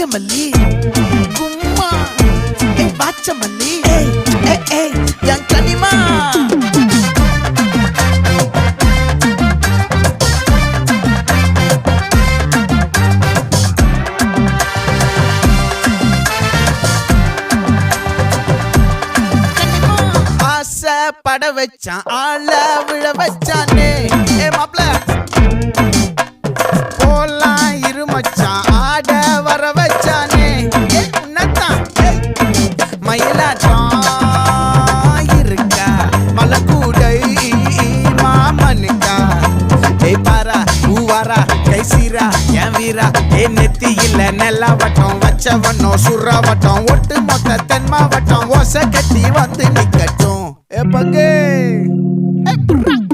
நாகமல்லி கும்மா பாச்சமல்லி என் கனிமா பட வச்சான் ஆள விழ வச்சானே மாப்ள போலாம் இருமச்சான் ஆட வர வச்சானே உன்னதான் மயிலாட்டம் இருக்கா மலக்கூடை மாமனுக்கா பாரா பூவாரா கைசீரா என் வீரா நெத்தி இல்ல நெல்லாவட்டம் வச்சவட்டம் சுறாவட்டம் ஒட்டு மொத்த தென் மாவட்டம் ஓசை கட்டி வந்து நிக்கட்டும் பங்கே